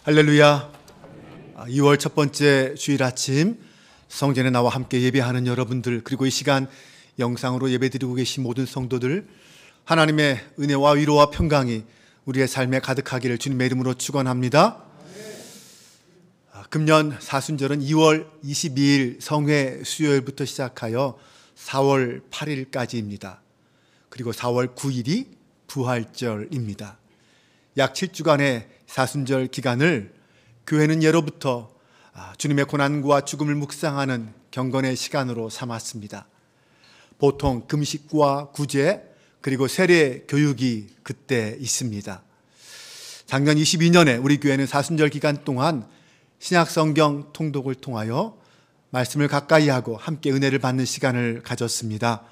할렐루야. 2월 첫 번째 주일 아침 성전에 나와 함께 예배하는 여러분들, 그리고 이 시간 영상으로 예배드리고 계신 모든 성도들, 하나님의 은혜와 위로와 평강이 우리의 삶에 가득하기를 주님의 이름으로 축원합니다. 금년 사순절은 2월 22일 성회 수요일부터 시작하여 4월 8일까지입니다. 그리고 4월 9일이 부활절입니다. 약 7주간의 사순절 기간을 교회는 예로부터 주님의 고난과 죽음을 묵상하는 경건의 시간으로 삼았습니다. 보통 금식과 구제 그리고 세례 교육이 그때 있습니다. 작년 22년에 우리 교회는 사순절 기간 동안 신약성경 통독을 통하여 말씀을 가까이 하고 함께 은혜를 받는 시간을 가졌습니다.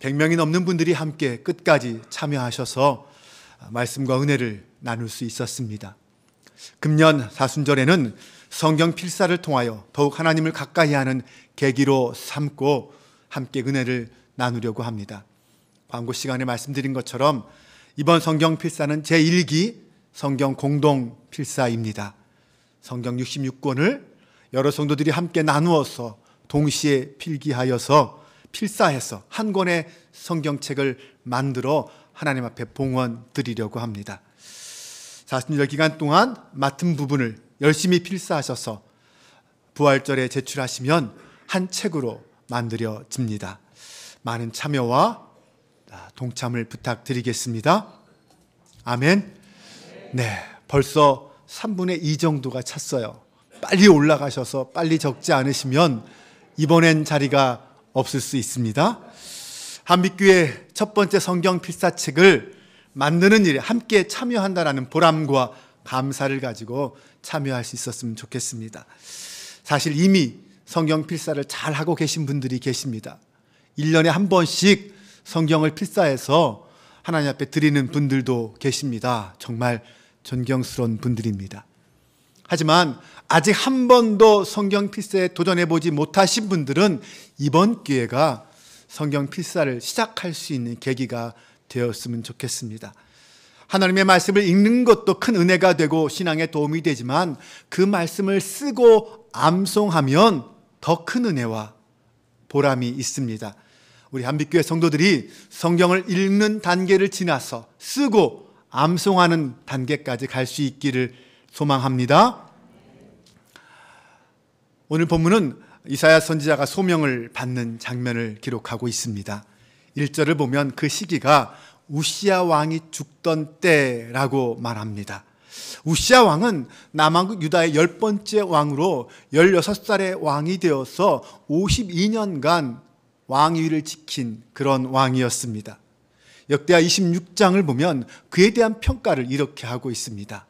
100명이 넘는 분들이 함께 끝까지 참여하셔서 말씀과 은혜를 나눌 수 있었습니다. 금년 사순절에는 성경 필사를 통하여 더욱 하나님을 가까이 하는 계기로 삼고 함께 은혜를 나누려고 합니다. 광고 시간에 말씀드린 것처럼 이번 성경 필사는 제1기 성경 공동 필사입니다. 성경 66권을 여러 성도들이 함께 나누어서 동시에 필기하여서 필사해서 한 권의 성경책을 만들어 하나님 앞에 봉헌 드리려고 합니다. 사순절 기간 동안 맡은 부분을 열심히 필사하셔서 부활절에 제출하시면 한 책으로 만들어집니다. 많은 참여와 동참을 부탁드리겠습니다. 아멘. 네, 벌써 3분의 2 정도가 찼어요. 빨리 올라가셔서 빨리 적지 않으시면 이번엔 자리가 없을 수 있습니다. 한빛교회 첫 번째 성경 필사책을 만드는 일에 함께 참여한다라는 보람과 감사를 가지고 참여할 수 있었으면 좋겠습니다. 사실 이미 성경 필사를 잘 하고 계신 분들이 계십니다. 1년에 한 번씩 성경을 필사해서 하나님 앞에 드리는 분들도 계십니다. 정말 존경스러운 분들입니다. 하지만 아직 한 번도 성경 필사에 도전해보지 못하신 분들은 이번 기회가 성경 필사를 시작할 수 있는 계기가 되었으면 좋겠습니다. 하나님의 말씀을 읽는 것도 큰 은혜가 되고 신앙에 도움이 되지만 그 말씀을 쓰고 암송하면 더 큰 은혜와 보람이 있습니다. 우리 한빛교회 성도들이 성경을 읽는 단계를 지나서 쓰고 암송하는 단계까지 갈 수 있기를 소망합니다. 오늘 본문은 이사야 선지자가 소명을 받는 장면을 기록하고 있습니다. 1절을 보면 그 시기가 우시야 왕이 죽던 때라고 말합니다. 우시야 왕은 남왕국 유다의 10번째 왕으로 16살의 왕이 되어서 52년간 왕위를 지킨 그런 왕이었습니다. 역대하 26장을 보면 그에 대한 평가를 이렇게 하고 있습니다.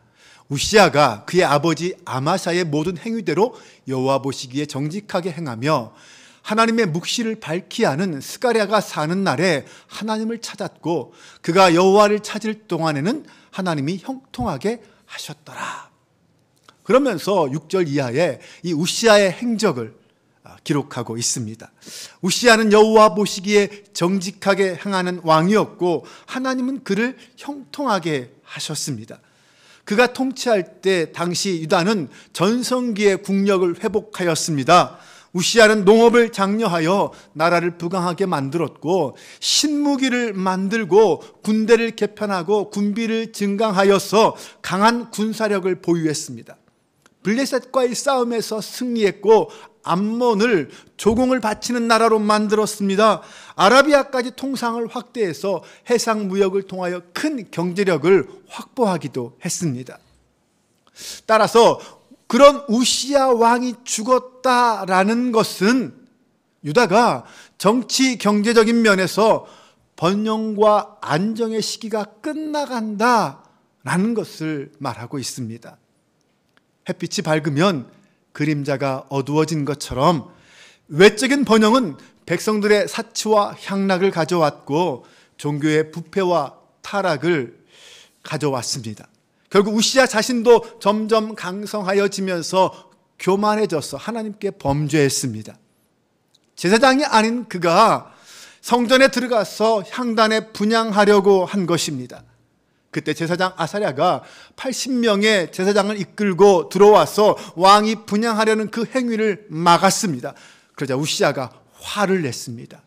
우시야가 그의 아버지 아마샤의 모든 행위대로 여호와 보시기에 정직하게 행하며 하나님의 묵시를 밝히 하는 스가랴가 사는 날에 하나님을 찾았고 그가 여호와를 찾을 동안에는 하나님이 형통하게 하셨더라. 그러면서 6절 이하에 이 우시야의 행적을 기록하고 있습니다. 우시야는 여호와 보시기에 정직하게 행하는 왕이었고 하나님은 그를 형통하게 하셨습니다. 그가 통치할 때 당시 유다는 전성기의 국력을 회복하였습니다. 우시야는 농업을 장려하여 나라를 부강하게 만들었고 신무기를 만들고 군대를 개편하고 군비를 증강하여서 강한 군사력을 보유했습니다. 블레셋과의 싸움에서 승리했고 암몬을 조공을 바치는 나라로 만들었습니다. 아라비아까지 통상을 확대해서 해상 무역을 통하여 큰 경제력을 확보하기도 했습니다. 따라서 그런 우시야 왕이 죽었다라는 것은 유다가 정치 경제적인 면에서 번영과 안정의 시기가 끝나간다라는 것을 말하고 있습니다. 햇빛이 밝으면 그림자가 어두워진 것처럼 외적인 번영은 백성들의 사치와 향락을 가져왔고 종교의 부패와 타락을 가져왔습니다. 결국 우시야 자신도 점점 강성하여지면서 교만해져서 하나님께 범죄했습니다. 제사장이 아닌 그가 성전에 들어가서 향단에 분향하려고 한 것입니다. 그때 제사장 아사랴가 80명의 제사장을 이끌고 들어와서 왕이 분향하려는 그 행위를 막았습니다. 그러자 우시아가 화를 냈습니다.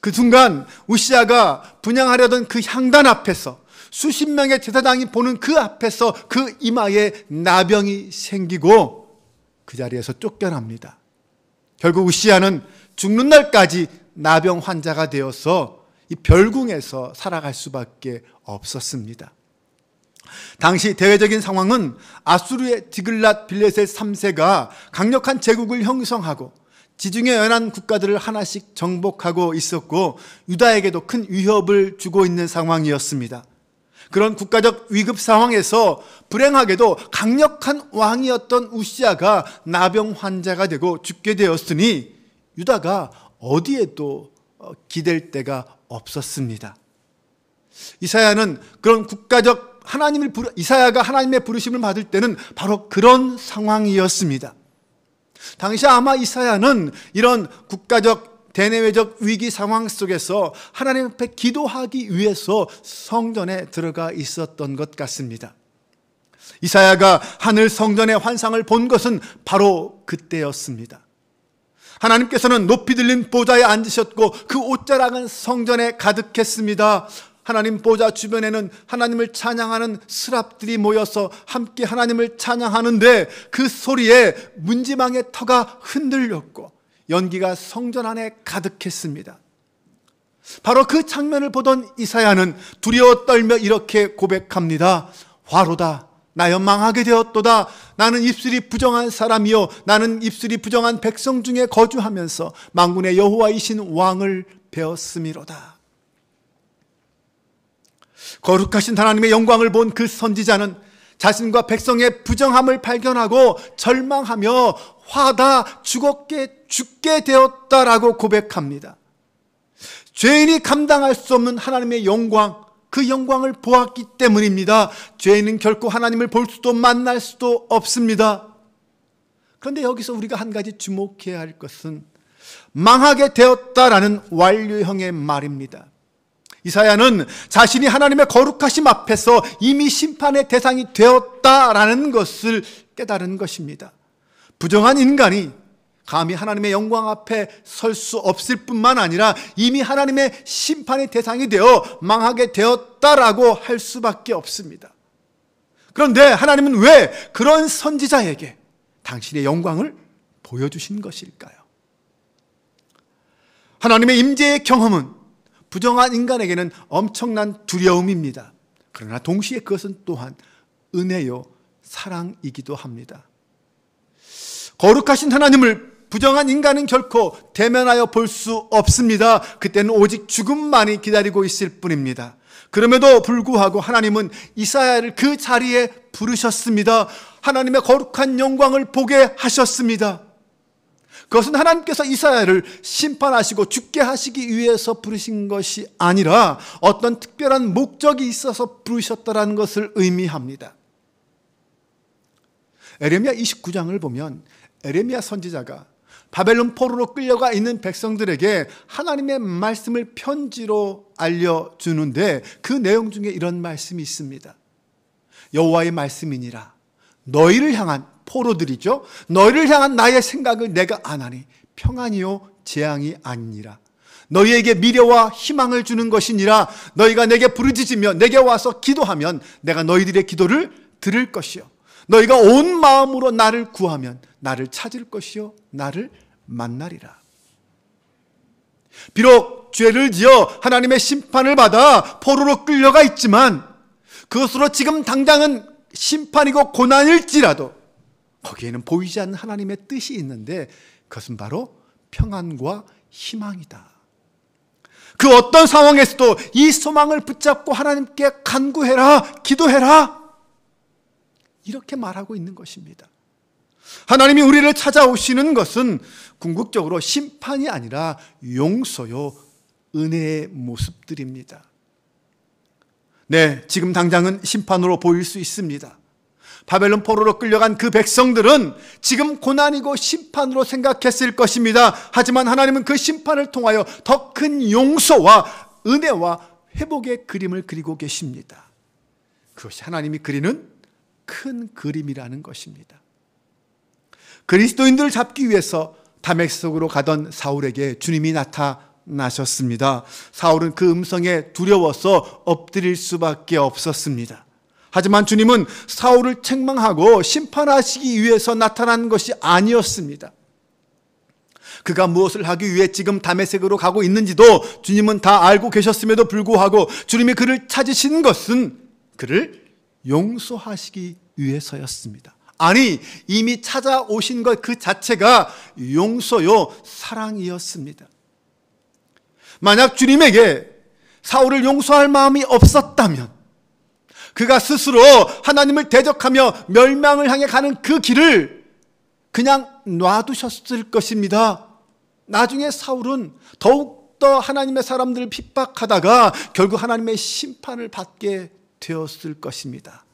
그 순간 우시아가 분향하려던 그 향단 앞에서 수십 명의 제사장이 보는 그 앞에서 그 이마에 나병이 생기고 그 자리에서 쫓겨납니다. 결국 우시아는 죽는 날까지 나병 환자가 되어서 이 별궁에서 살아갈 수밖에 없었습니다. 당시 대외적인 상황은 아수르의 디글랏 빌레셋 3세가 강력한 제국을 형성하고 지중해 연안 국가들을 하나씩 정복하고 있었고 유다에게도 큰 위협을 주고 있는 상황이었습니다. 그런 국가적 위급 상황에서 불행하게도 강력한 왕이었던 우시아가 나병 환자가 되고 죽게 되었으니 유다가 어디에도 기댈 데가 없었습니다. 이사야는 그런 국가적 이사야가 하나님의 부르심을 받을 때는 바로 그런 상황이었습니다. 당시 아마 이사야는 이런 국가적 대내외적 위기 상황 속에서 하나님 앞에 기도하기 위해서 성전에 들어가 있었던 것 같습니다. 이사야가 하늘 성전의 환상을 본 것은 바로 그때였습니다. 하나님께서는 높이 들린 보좌에 앉으셨고 그 옷자락은 성전에 가득했습니다. 하나님 보좌 주변에는 하나님을 찬양하는 스랍들이 모여서 함께 하나님을 찬양하는데 그 소리에 문지방의 터가 흔들렸고 연기가 성전 안에 가득했습니다. 바로 그 장면을 보던 이사야는 두려워 떨며 이렇게 고백합니다. 화로다. 나여 망하게 되었도다. 나는 입술이 부정한 사람이요 나는 입술이 부정한 백성 중에 거주하면서 만군의 여호와이신 왕을 배웠음이로다. 거룩하신 하나님의 영광을 본 그 선지자는 자신과 백성의 부정함을 발견하고 절망하며 화다 죽게 되었다라고 고백합니다. 죄인이 감당할 수 없는 하나님의 영광, 그 영광을 보았기 때문입니다. 죄인은 결코 하나님을 볼 수도 만날 수도 없습니다. 그런데 여기서 우리가 한 가지 주목해야 할 것은 망하게 되었다라는 완료형의 말입니다. 이사야는 자신이 하나님의 거룩하심 앞에서 이미 심판의 대상이 되었다라는 것을 깨달은 것입니다. 부정한 인간이 감히 하나님의 영광 앞에 설 수 없을 뿐만 아니라 이미 하나님의 심판의 대상이 되어 망하게 되었다라고 할 수밖에 없습니다. 그런데 하나님은 왜 그런 선지자에게 당신의 영광을 보여주신 것일까요? 하나님의 임재의 경험은 부정한 인간에게는 엄청난 두려움입니다. 그러나 동시에 그것은 또한 은혜요 사랑이기도 합니다. 거룩하신 하나님을 부정한 인간은 결코 대면하여 볼 수 없습니다. 그때는 오직 죽음만이 기다리고 있을 뿐입니다. 그럼에도 불구하고 하나님은 이사야를 그 자리에 부르셨습니다. 하나님의 거룩한 영광을 보게 하셨습니다. 그것은 하나님께서 이사야를 심판하시고 죽게 하시기 위해서 부르신 것이 아니라 어떤 특별한 목적이 있어서 부르셨다는 것을 의미합니다. 에레미야 29장을 보면 에레미야 선지자가 바벨론 포로로 끌려가 있는 백성들에게 하나님의 말씀을 편지로 알려주는데 그 내용 중에 이런 말씀이 있습니다. 여호와의 말씀이니라. 너희를 향한 포로들이죠. 너희를 향한 나의 생각을 내가 아나니 평안이요 재앙이 아니니라. 너희에게 미래와 희망을 주는 것이니라. 너희가 내게 부르짖으며 내게 와서 기도하면 내가 너희들의 기도를 들을 것이요 너희가 온 마음으로 나를 구하면 나를 찾을 것이요 나를 만나리라. 비록 죄를 지어 하나님의 심판을 받아 포로로 끌려가 있지만 그것으로 지금 당장은 심판이고 고난일지라도 거기에는 보이지 않는 하나님의 뜻이 있는데 그것은 바로 평안과 희망이다. 그 어떤 상황에서도 이 소망을 붙잡고 하나님께 간구해라, 기도해라, 이렇게 말하고 있는 것입니다. 하나님이 우리를 찾아오시는 것은 궁극적으로 심판이 아니라 용서요 은혜의 모습들입니다. 네, 지금 당장은 심판으로 보일 수 있습니다. 바벨론 포로로 끌려간 그 백성들은 지금 고난이고 심판으로 생각했을 것입니다. 하지만 하나님은 그 심판을 통하여 더 큰 용서와 은혜와 회복의 그림을 그리고 계십니다. 그것이 하나님이 그리는 큰 그림이라는 것입니다. 그리스도인들을 잡기 위해서 다메섹으로 가던 사울에게 주님이 나타나셨습니다. 사울은 그 음성에 두려워서 엎드릴 수밖에 없었습니다. 하지만 주님은 사울을 책망하고 심판하시기 위해서 나타난 것이 아니었습니다. 그가 무엇을 하기 위해 지금 다메섹으로 가고 있는지도 주님은 다 알고 계셨음에도 불구하고 주님이 그를 찾으신 것은 그를 용서하시기 위해서였습니다. 아니, 이미 찾아오신 것 그 자체가 용서요, 사랑이었습니다. 만약 주님에게 사울을 용서할 마음이 없었다면 그가 스스로 하나님을 대적하며 멸망을 향해 가는 그 길을 그냥 놔두셨을 것입니다. 나중에 사울은 더욱더 하나님의 사람들을 핍박하다가 결국 하나님의 심판을 받게 되었을 것입니다.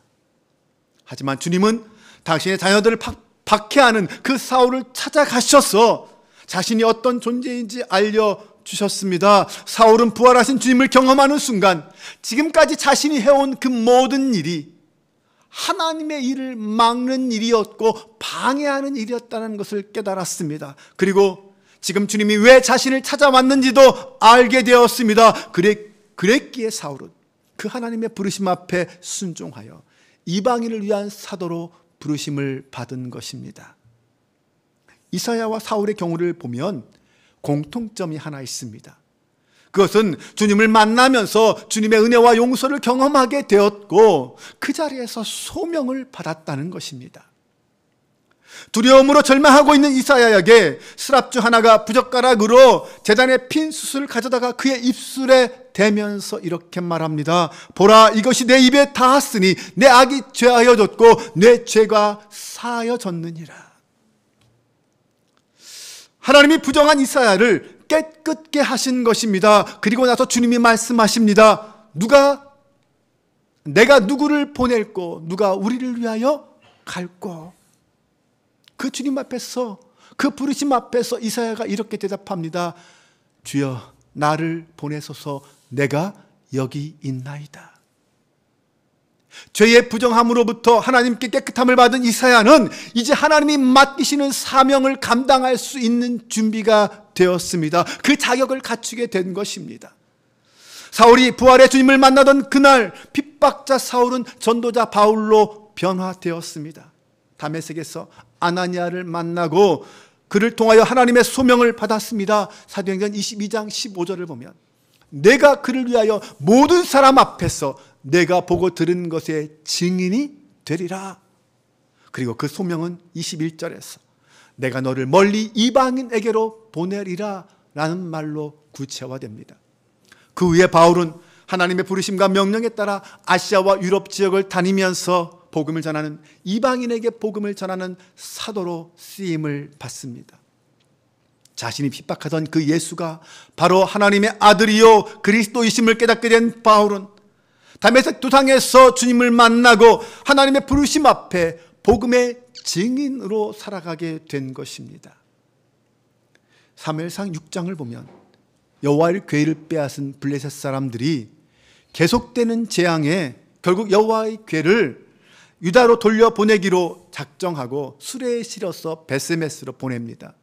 하지만 주님은 당신의 자녀들을 박해하는 그 사울을 찾아가셔서 자신이 어떤 존재인지 알려주셨습니다. 사울은 부활하신 주님을 경험하는 순간 지금까지 자신이 해온 그 모든 일이 하나님의 일을 막는 일이었고 방해하는 일이었다는 것을 깨달았습니다. 그리고 지금 주님이 왜 자신을 찾아왔는지도 알게 되었습니다. 그랬기에 사울은 그 하나님의 부르심 앞에 순종하여 이방인을 위한 사도로 부르심을 받은 것입니다. 이사야와 사울의 경우를 보면 공통점이 하나 있습니다. 그것은 주님을 만나면서 주님의 은혜와 용서를 경험하게 되었고 그 자리에서 소명을 받았다는 것입니다. 두려움으로 절망하고 있는 이사야에게 스랍주 하나가 부젓가락으로 제단에 핀 숯을 가져다가 그의 입술에 대면서 이렇게 말합니다. 보라, 이것이 내 입에 닿았으니 내 악이 죄하여졌고 내 죄가 사하여졌느니라. 하나님이 부정한 이사야를 깨끗게 하신 것입니다. 그리고 나서 주님이 말씀하십니다. 내가 누구를 보낼꼬? 누가 우리를 위하여 갈꼬? 그 주님 앞에서, 그 부르심 앞에서 이사야가 이렇게 대답합니다. 주여, 나를 보내소서. 내가 여기 있나이다. 죄의 부정함으로부터 하나님께 깨끗함을 받은 이사야는 이제 하나님이 맡기시는 사명을 감당할 수 있는 준비가 되었습니다. 그 자격을 갖추게 된 것입니다. 사울이 부활의 주님을 만나던 그날 핍박자 사울은 전도자 바울로 변화되었습니다. 다메섹에서 아나니아를 만나고 그를 통하여 하나님의 소명을 받았습니다. 사도행전 22장 15절을 보면 내가 그를 위하여 모든 사람 앞에서 내가 보고 들은 것의 증인이 되리라. 그리고 그 소명은 21절에서 내가 너를 멀리 이방인에게로 보내리라 라는 말로 구체화됩니다. 그 후에 바울은 하나님의 부르심과 명령에 따라 아시아와 유럽 지역을 다니면서 복음을 전하는, 이방인에게 복음을 전하는 사도로 쓰임을 받습니다. 자신이 핍박하던 그 예수가 바로 하나님의 아들이요 그리스도이심을 깨닫게 된 바울은 다메섹 도상에서 주님을 만나고 하나님의 부르심 앞에 복음의 증인으로 살아가게 된 것입니다. 사무엘상 6장을 보면 여호와의 궤를 빼앗은 블레셋 사람들이 계속되는 재앙에 결국 여호와의 궤를 유다로 돌려보내기로 작정하고 수레에 실어서 베세메스로 보냅니다.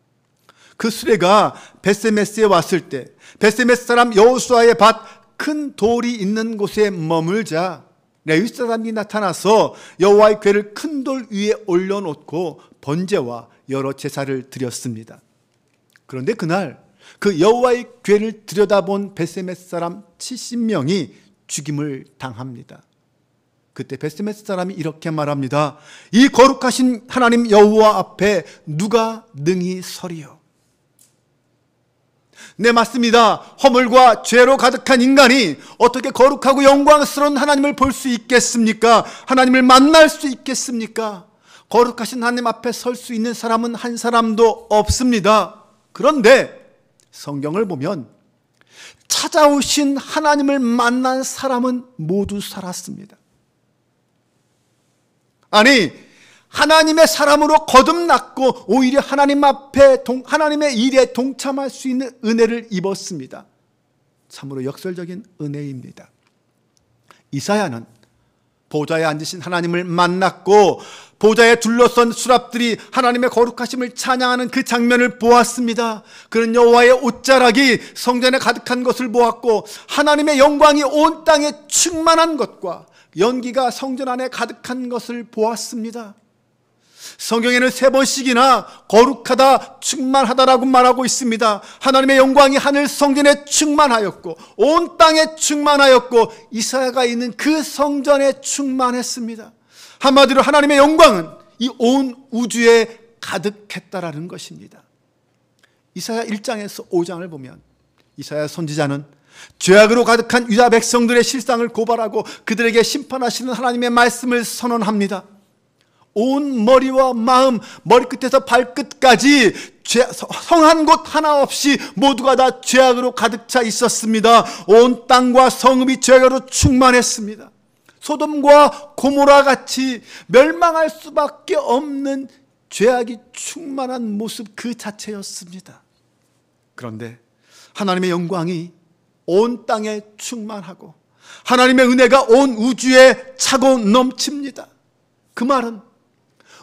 그 수레가 베세메스에 왔을 때 베세메스 사람 여호수아의 밭 큰 돌이 있는 곳에 머물자 레위 사람이 나타나서 여호와의 궤를 큰 돌 위에 올려놓고 번제와 여러 제사를 드렸습니다. 그런데 그날 그 여호와의 궤를 들여다본 베세메스 사람 70명이 죽임을 당합니다. 그때 베세메스 사람이 이렇게 말합니다. 이 거룩하신 하나님 여호와 앞에 누가 능히 서리요? 네, 맞습니다. 허물과 죄로 가득한 인간이 어떻게 거룩하고 영광스러운 하나님을 볼 수 있겠습니까? 하나님을 만날 수 있겠습니까? 거룩하신 하나님 앞에 설 수 있는 사람은 한 사람도 없습니다. 그런데 성경을 보면 찾아오신 하나님을 만난 사람은 모두 살았습니다. 아니, 하나님의 사람으로 거듭났고 오히려 하나님 앞에 하나님의 일에 동참할 수 있는 은혜를 입었습니다. 참으로 역설적인 은혜입니다. 이사야는 보좌에 앉으신 하나님을 만났고 보좌에 둘러선 수랍들이 하나님의 거룩하심을 찬양하는 그 장면을 보았습니다. 그는 여호와의 옷자락이 성전에 가득한 것을 보았고 하나님의 영광이 온 땅에 충만한 것과 연기가 성전 안에 가득한 것을 보았습니다. 성경에는 3번씩이나 거룩하다, 충만하다라고 말하고 있습니다. 하나님의 영광이 하늘 성전에 충만하였고 온 땅에 충만하였고 이사야가 있는 그 성전에 충만했습니다. 한마디로 하나님의 영광은 이 온 우주에 가득했다라는 것입니다. 이사야 1장에서 5장을 보면 이사야 선지자는 죄악으로 가득한 유다 백성들의 실상을 고발하고 그들에게 심판하시는 하나님의 말씀을 선언합니다. 온 머리와 마음, 머리끝에서 발끝까지 성한 곳 하나 없이 모두가 다 죄악으로 가득 차 있었습니다. 온 땅과 성읍이 죄악으로 충만했습니다. 소돔과 고모라 같이 멸망할 수밖에 없는 죄악이 충만한 모습 그 자체였습니다. 그런데 하나님의 영광이 온 땅에 충만하고 하나님의 은혜가 온 우주에 차고 넘칩니다. 그 말은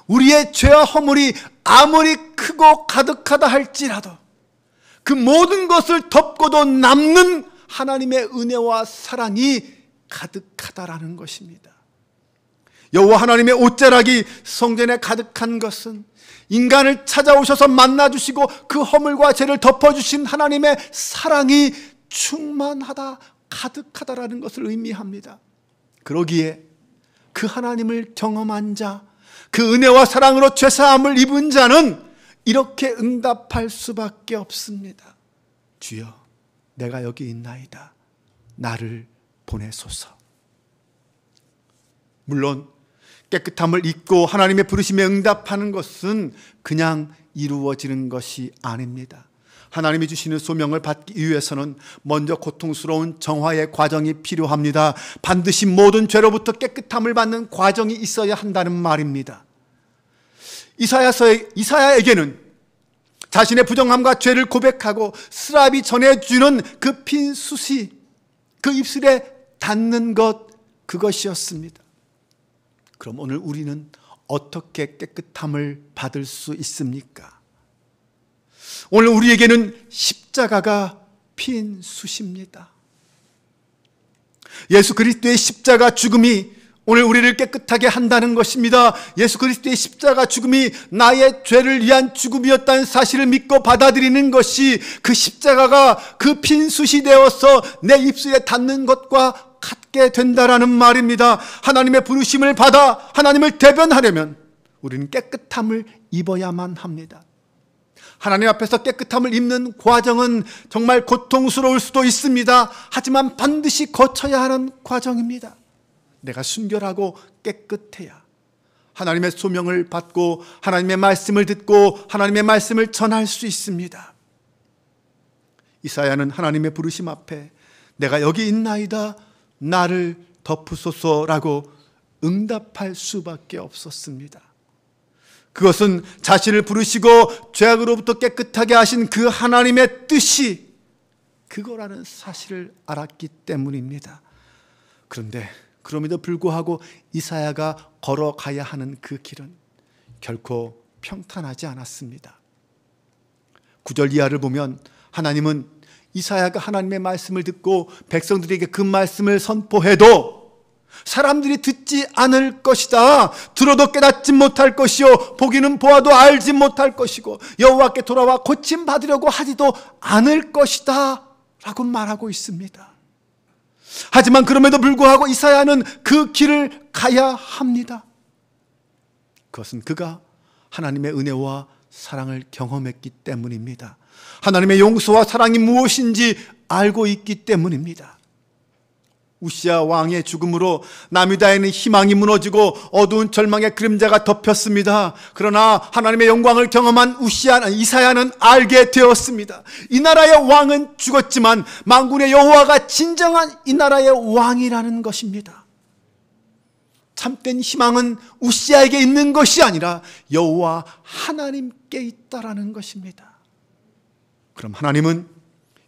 우리의 죄와 허물이 아무리 크고 가득하다 할지라도 그 모든 것을 덮고도 남는 하나님의 은혜와 사랑이 가득하다라는 것입니다. 여호와 하나님의 옷자락이 성전에 가득한 것은 인간을 찾아오셔서 만나주시고 그 허물과 죄를 덮어주신 하나님의 사랑이 충만하다, 가득하다라는 것을 의미합니다. 그러기에 그 하나님을 경험한 자, 그 은혜와 사랑으로 죄사함을 입은 자는 이렇게 응답할 수밖에 없습니다. 주여, 내가 여기 있나이다. 나를 보내소서. 물론 깨끗함을 입고 하나님의 부르심에 응답하는 것은 그냥 이루어지는 것이 아닙니다. 하나님이 주시는 소명을 받기 위해서는 먼저 고통스러운 정화의 과정이 필요합니다. 반드시 모든 죄로부터 깨끗함을 받는 과정이 있어야 한다는 말입니다. 이사야에게는 자신의 부정함과 죄를 고백하고 스랍이 전해주는 그 핀 숯이 그 입술에 닿는 것, 그것이었습니다. 그럼 오늘 우리는 어떻게 깨끗함을 받을 수 있습니까? 오늘 우리에게는 십자가가 핀 숯입니다. 예수 그리스도의 십자가 죽음이 오늘 우리를 깨끗하게 한다는 것입니다. 예수 그리스도의 십자가 죽음이 나의 죄를 위한 죽음이었다는 사실을 믿고 받아들이는 것이 그 십자가가 그 핀 숯이 되어서 내 입술에 닿는 것과 같게 된다라는 말입니다. 하나님의 부르심을 받아 하나님을 대변하려면 우리는 깨끗함을 입어야만 합니다. 하나님 앞에서 깨끗함을 입는 과정은 정말 고통스러울 수도 있습니다. 하지만 반드시 거쳐야 하는 과정입니다. 내가 순결하고 깨끗해야 하나님의 소명을 받고 하나님의 말씀을 듣고 하나님의 말씀을 전할 수 있습니다. 이사야는 하나님의 부르심 앞에 내가 여기 있나이다, 나를 덮으소서라고 응답할 수밖에 없었습니다. 그것은 자신을 부르시고 죄악으로부터 깨끗하게 하신 그 하나님의 뜻이 그거라는 사실을 알았기 때문입니다. 그런데 그럼에도 불구하고 이사야가 걸어가야 하는 그 길은 결코 평탄하지 않았습니다. 9절 이하를 보면 하나님은 이사야가 하나님의 말씀을 듣고 백성들에게 그 말씀을 선포해도 사람들이 듣지 않을 것이다. 들어도 깨닫지 못할 것이요 보기는 보아도 알지 못할 것이고 여호와께 돌아와 고침받으려고 하지도 않을 것이다 라고 말하고 있습니다. 하지만 그럼에도 불구하고 이사야는 그 길을 가야 합니다. 그것은 그가 하나님의 은혜와 사랑을 경험했기 때문입니다. 하나님의 용서와 사랑이 무엇인지 알고 있기 때문입니다. 우시야 왕의 죽음으로 남유다에는 희망이 무너지고 어두운 절망의 그림자가 덮였습니다. 그러나 하나님의 영광을 경험한 이사야는 알게 되었습니다. 이 나라의 왕은 죽었지만 만군의 여호와가 진정한 이 나라의 왕이라는 것입니다. 참된 희망은 우시야에게 있는 것이 아니라 여호와 하나님께 있다라는 것입니다. 그럼 하나님은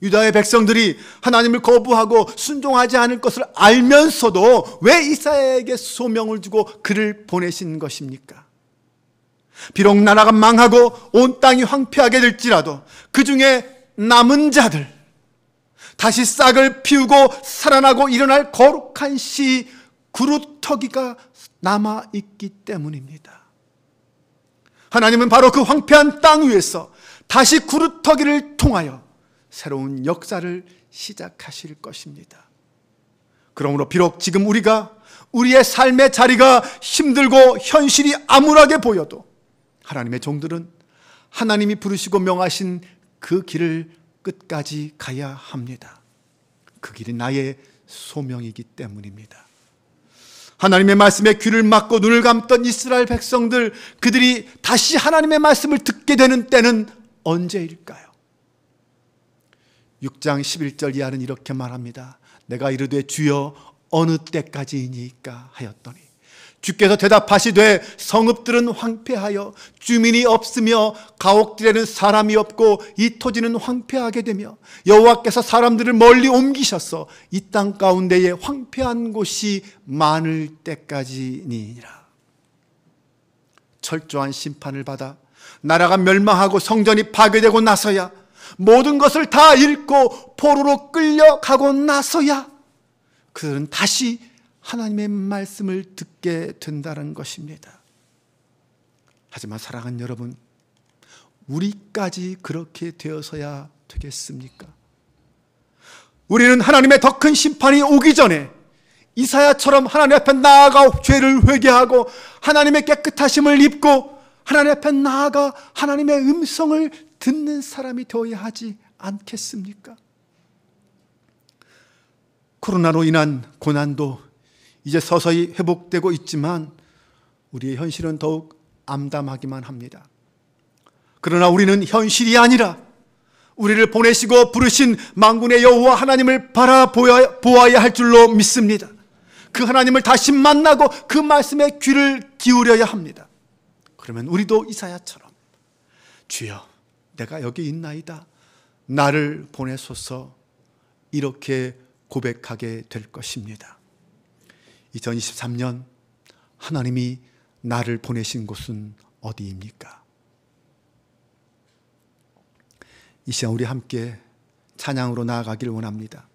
유다의 백성들이 하나님을 거부하고 순종하지 않을 것을 알면서도 왜 이사야에게 소명을 주고 그를 보내신 것입니까? 비록 나라가 망하고 온 땅이 황폐하게 될지라도 그 중에 남은 자들, 다시 싹을 피우고 살아나고 일어날 거룩한 씨 구루터기가 남아있기 때문입니다. 하나님은 바로 그 황폐한 땅 위에서 다시 구루터기를 통하여 새로운 역사를 시작하실 것입니다. 그러므로 비록 지금 우리의 삶의 자리가 힘들고 현실이 암울하게 보여도 하나님의 종들은 하나님이 부르시고 명하신 그 길을 끝까지 가야 합니다. 그 길이 나의 소명이기 때문입니다. 하나님의 말씀에 귀를 막고 눈을 감던 이스라엘 백성들, 그들이 다시 하나님의 말씀을 듣게 되는 때는 언제일까요? 6장 11절 이하는 이렇게 말합니다. 내가 이르되 주여 어느 때까지이니까 하였더니 주께서 대답하시되 성읍들은 황폐하여 주민이 없으며 가옥들에는 사람이 없고 이 토지는 황폐하게 되며 여호와께서 사람들을 멀리 옮기셔서 이 땅 가운데에 황폐한 곳이 많을 때까지니라. 철저한 심판을 받아 나라가 멸망하고 성전이 파괴되고 나서야, 모든 것을 다 잃고 포로로 끌려가고 나서야 그들은 다시 하나님의 말씀을 듣게 된다는 것입니다. 하지만 사랑하는 여러분, 우리까지 그렇게 되어서야 되겠습니까? 우리는 하나님의 더 큰 심판이 오기 전에 이사야처럼 하나님 앞에 나아가 죄를 회개하고 하나님의 깨끗하심을 입고 하나님 앞에 나아가 하나님의 음성을 듣는 사람이 되어야 하지 않겠습니까? 코로나로 인한 고난도 이제 서서히 회복되고 있지만 우리의 현실은 더욱 암담하기만 합니다. 그러나 우리는 현실이 아니라 우리를 보내시고 부르신 만군의 여호와 하나님을 바라보아야 할 줄로 믿습니다. 그 하나님을 다시 만나고 그 말씀에 귀를 기울여야 합니다. 그러면 우리도 이사야처럼 주여 내가 여기 있나이다, 나를 보내소서, 이렇게 고백하게 될 것입니다. 2023년 하나님이 나를 보내신 곳은 어디입니까? 이 시간 우리 함께 찬양으로 나아가길 원합니다.